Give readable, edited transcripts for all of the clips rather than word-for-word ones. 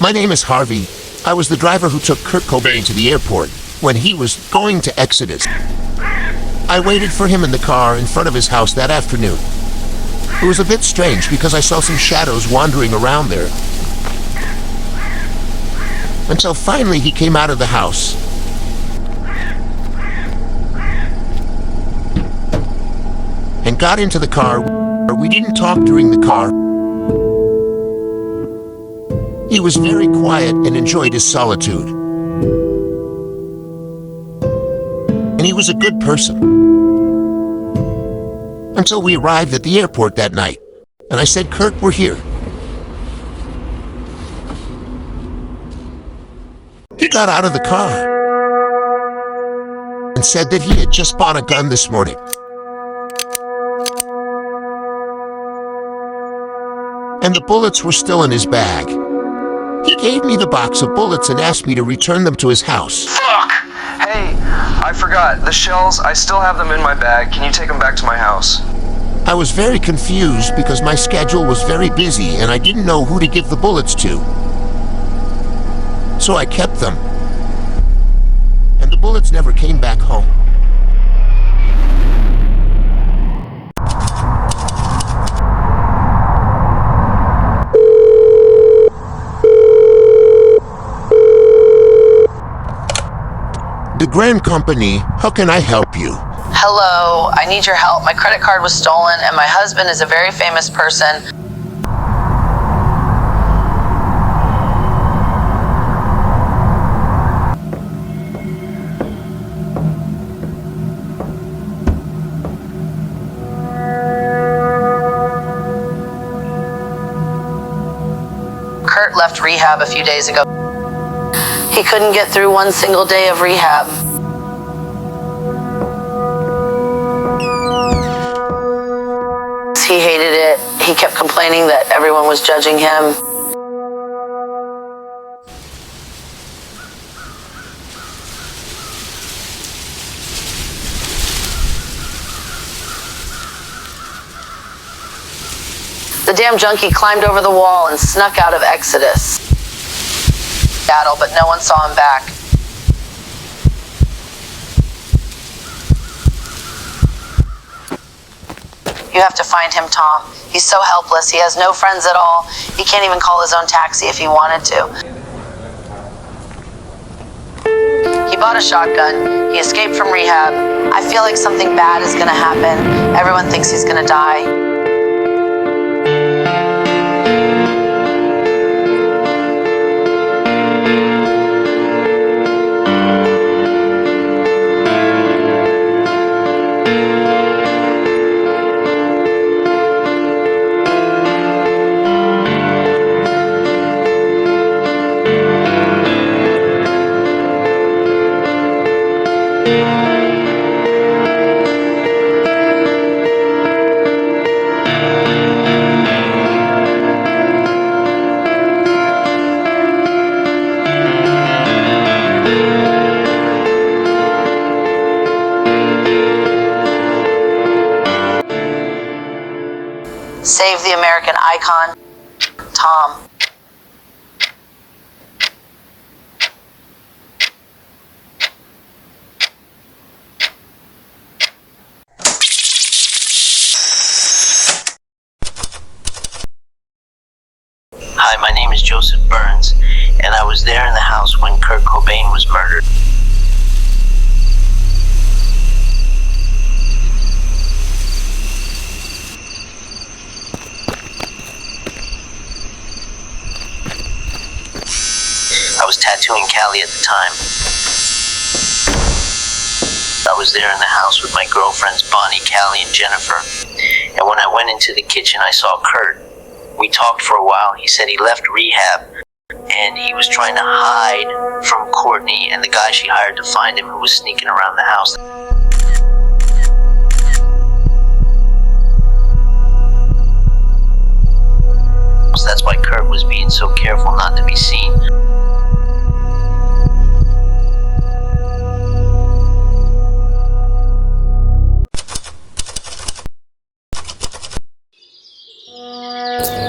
My name is Harvey. I was the driver who took Kurt Cobain to the airport when he was going to Exodus. I waited for him in the car in front of his house that afternoon. It was a bit strange because I saw some shadows wandering around there. Until finally he came out of the house. And got into the car. We didn't talk during the car. He was very quiet and enjoyed his solitude. And he was a good person. Until we arrived at the airport that night, and I said, "Kurt, we're here." He got out of the car and said that he had just bought a gun this morning. And the bullets were still in his bag. He gave me the box of bullets and asked me to return them to his house. Fuck! Hey, I forgot. The shells, I still have them in my bag. Can you take them back to my house? I was very confused because my schedule was very busy and I didn't know who to give the bullets to. So I kept them. And the bullets never came back home. The Grand Company, how can I help you? Hello, I need your help. My credit card was stolen and my husband is a very famous person. Kurt left rehab a few days ago. He couldn't get through one single day of rehab. He hated it. He kept complaining that everyone was judging him. The damn junkie climbed over the wall and snuck out of Exodus. Battle, but no one saw him back. You have to find him, Tom. He's so helpless. He has no friends at all. He can't even call his own taxi if he wanted to. He bought a shotgun. He escaped from rehab. I feel like something bad is gonna happen. Everyone thinks he's gonna die. Save the American icon, Tom. is Joseph Burns, and I was there in the house when Kurt Cobain was murdered. I was tattooing Callie at the time. I was there in the house with my girlfriends Bonnie, Callie, and Jennifer. And when I went into the kitchen, I saw Kurt. We talked for a while. He said he left rehab and he was trying to hide from Courtney and the guy she hired to find him, who was sneaking around the house. So that's why Kurt was being so careful not to be seen.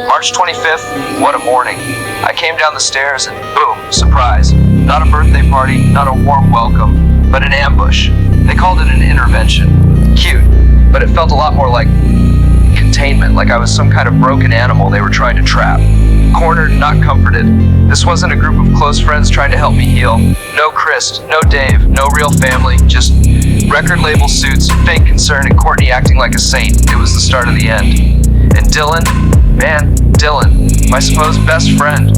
March 25th, what a morning. I came down the stairs and boom, surprise. Not a birthday party, not a warm welcome, but an ambush. They called it an intervention. Cute, but it felt a lot more like containment, like I was some kind of broken animal they were trying to trap. Cornered, not comforted. This wasn't a group of close friends trying to help me heal. No Chris, no Dave, no real family, just record label suits, fake concern, and Courtney acting like a saint. It was the start of the end. And Dylan, man, Dylan, my supposed best friend.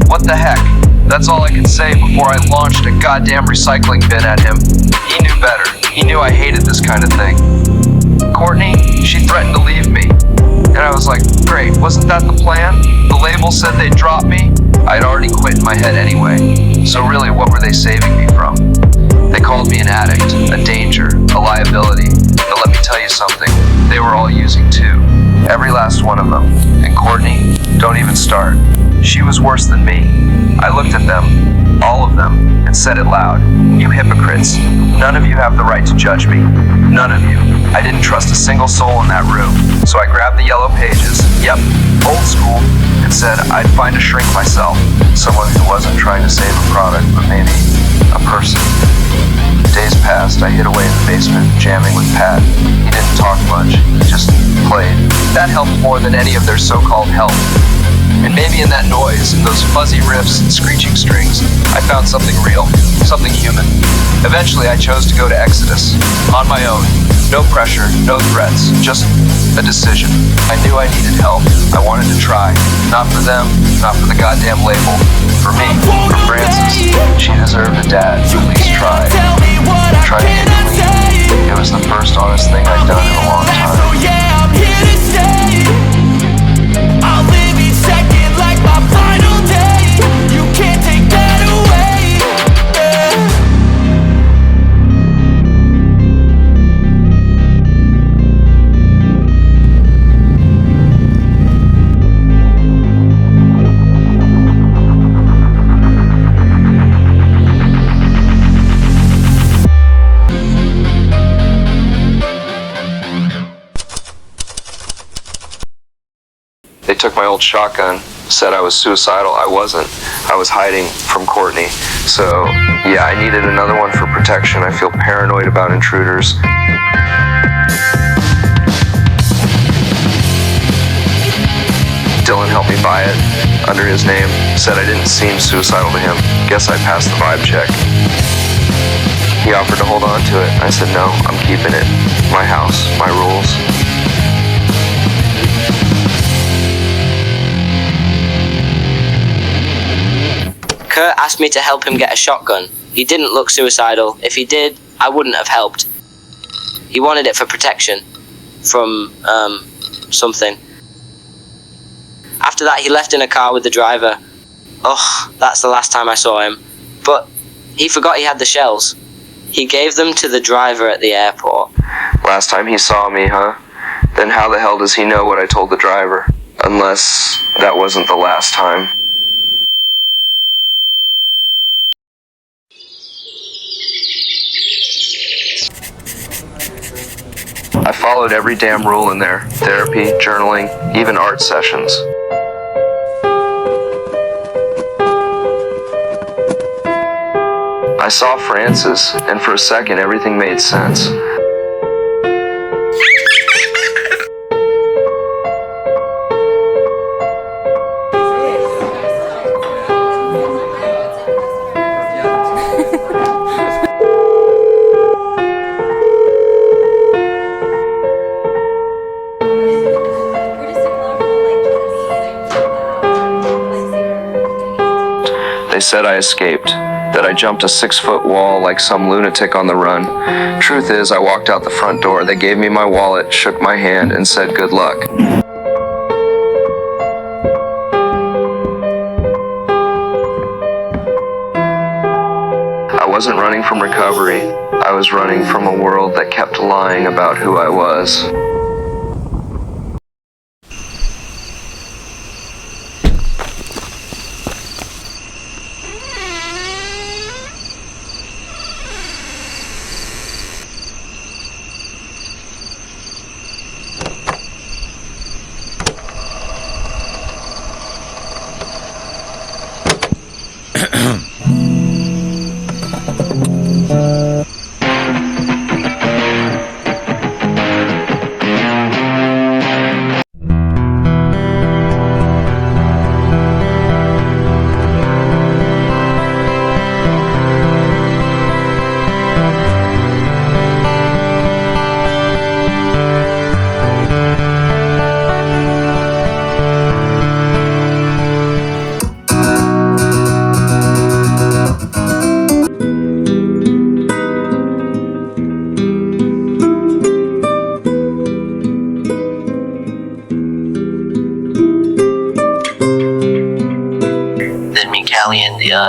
What the heck? That's all I could say before I launched a goddamn recycling bin at him. He knew better. He knew I hated this kind of thing. Courtney, she threatened to leave me. And I was like, great, wasn't that the plan? The label said they'd drop me. I'd already quit in my head anyway. So really, what were they saving me from? They called me an addict, a danger, a liability. But let me tell you something, they were all using too. Every last one of them. And Courtney, don't even start. She was worse than me. I looked at them, all of them, and said it loud. You hypocrites. None of you have the right to judge me. None of you. I didn't trust a single soul in that room. So I grabbed the yellow pages, yep, old school, and said I'd find a shrink myself. Someone who wasn't trying to save a product, but maybe a person. Days passed, I hid away in the basement, jamming with Pat. He didn't talk much, he just played. That helped more than any of their so-called help. And maybe in that noise, in those fuzzy riffs and screeching strings, I found something real, something human. Eventually, I chose to go to Exodus, on my own. No pressure, no threats, just a decision. I knew I needed help. I wanted to try. Not for them, not for the goddamn label. For me, for Frances. She deserved a dad to at least try. Try to get clean. It was the first honest thing I'd done in a long time. So yeah, I'm here to stay. I'll live each second like my final day. You can't take that away. They took my old shotgun, said I was suicidal. I wasn't. I was hiding from Courtney. So, yeah, I needed another one for protection. I feel paranoid about intruders. Dylan helped me buy it under his name. Said I didn't seem suicidal to him. Guess I passed the vibe check. He offered to hold on to it. I said, no, I'm keeping it. My house, my rules. Kurt asked me to help him get a shotgun. He didn't look suicidal. If he did, I wouldn't have helped. He wanted it for protection from, something. After that, he left in a car with the driver. Ugh, that's the last time I saw him. But he forgot he had the shells. He gave them to the driver at the airport. Last time he saw me, huh? Then how the hell does he know what I told the driver? Unless that wasn't the last time. I followed every damn rule in there. Therapy, journaling, even art sessions. I saw Frances, and for a second everything made sense. said I escaped, that I jumped a 6-foot wall like some lunatic on the run. Truth is, I walked out the front door. They gave me my wallet, shook my hand, and said good luck. I wasn't running from recovery. I was running from a world that kept lying about who I was.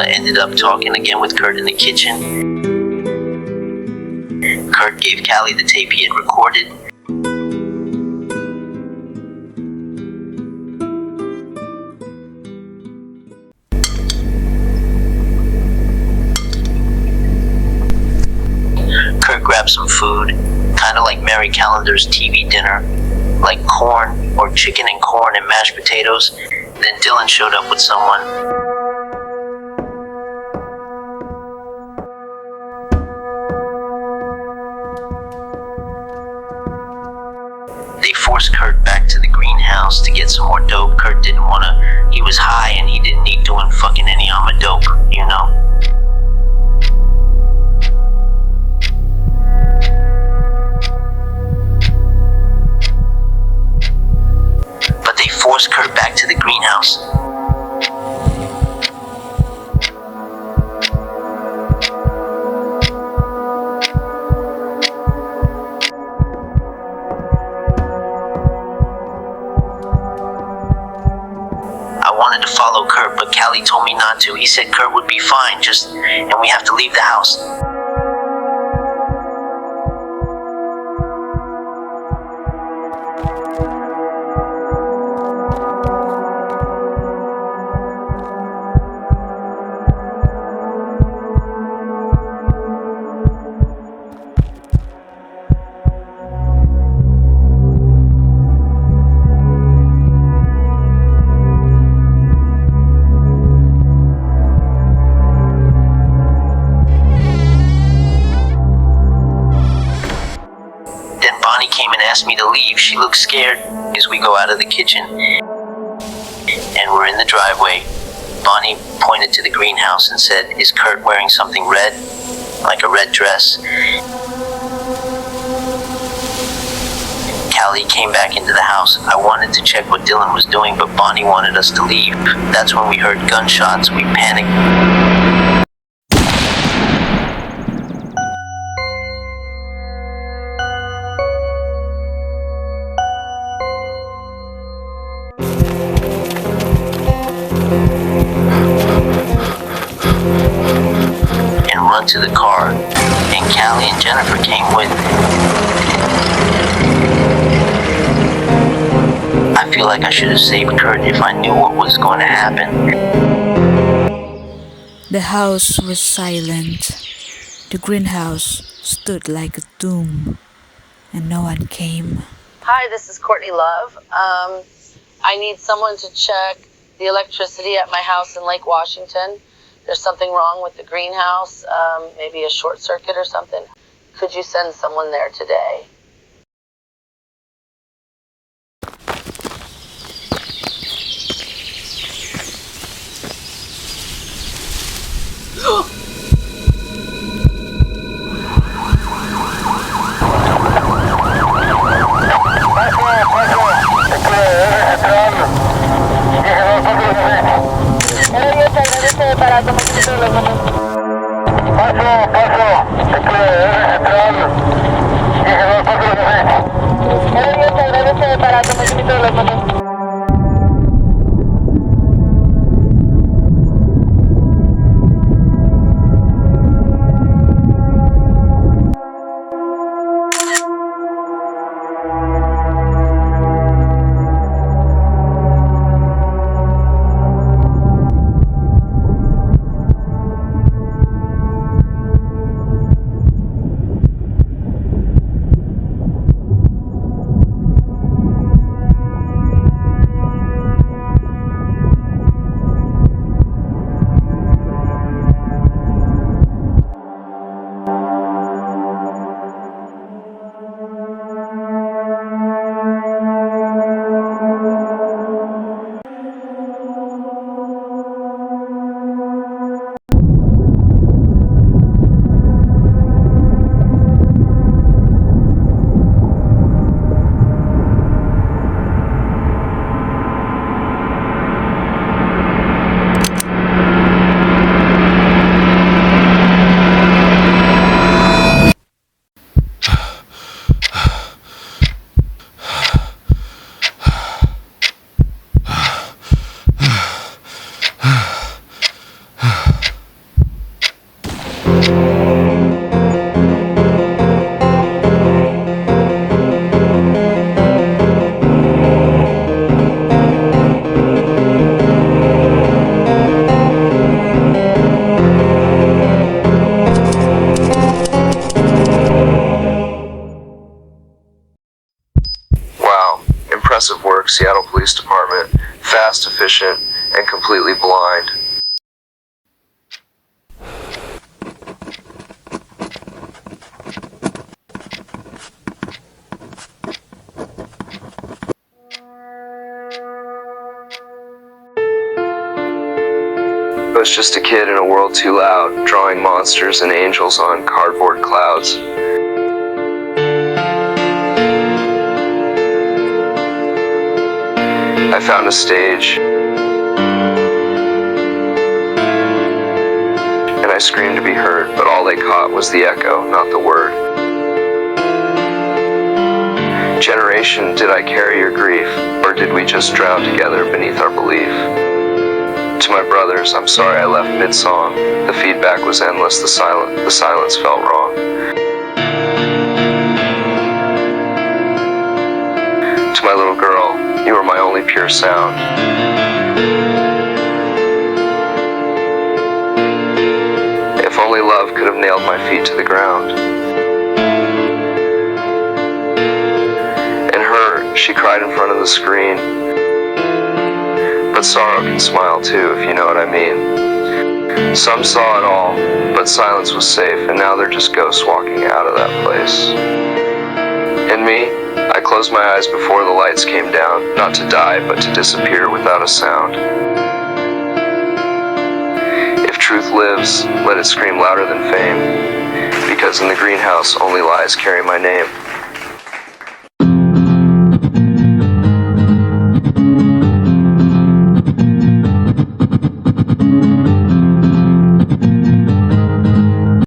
Ended up talking again with Kurt in the kitchen. Kurt gave Callie the tape he had recorded. Kurt grabbed some food, kind of like Mary Callender's TV dinner, like corn or chicken and corn and mashed potatoes. Then Dylan showed up with someone. They forced Kurt back to the greenhouse to get some more dope. Kurt didn't wanna, he was high and he didn't need doing fucking any dope, you know? But they forced Kurt back to the greenhouse. To follow Kurt, but Callie told me not to. He said Kurt would be fine, and we have to leave the house. Asked me to leave. She looked scared as we go out of the kitchen. And we're in the driveway. Bonnie pointed to the greenhouse and said, "Is Kurt wearing something red? Like a red dress?" Callie came back into the house. I wanted to check what Dylan was doing, but Bonnie wanted us to leave. That's when we heard gunshots. We panicked. To the car, and Callie and Jennifer came with me. I feel like I should have saved Kurt if I knew what was going to happen. The house was silent. The greenhouse stood like a tomb, and no one came. Hi, this is Courtney Love. I need someone to check the electricity at my house in Lake Washington. There's something wrong with the greenhouse, maybe a short circuit or something. Could you send someone there today? para Impressive work, Seattle Police Department. Fast, efficient, and completely blind. I was just a kid in a world too loud, drawing monsters and angels on cardboard clouds. I found a stage, and I screamed to be heard, but all they caught was the echo, not the word. Generation, did I carry your grief, or did we just drown together beneath our belief? To my brothers, I'm sorry I left mid-song. The feedback was endless, the silence felt wrong. To my little girl, you were my only pure sound. If only love could have nailed my feet to the ground. And her, she cried in front of the screen. But sorrow can smile too, if you know what I mean. Some saw it all, but silence was safe, and now they're just ghosts walking out of that place. And me, I closed my eyes before the lights came down, not to die, but to disappear without a sound. If truth lives, let it scream louder than fame, because in the greenhouse only lies carry my name.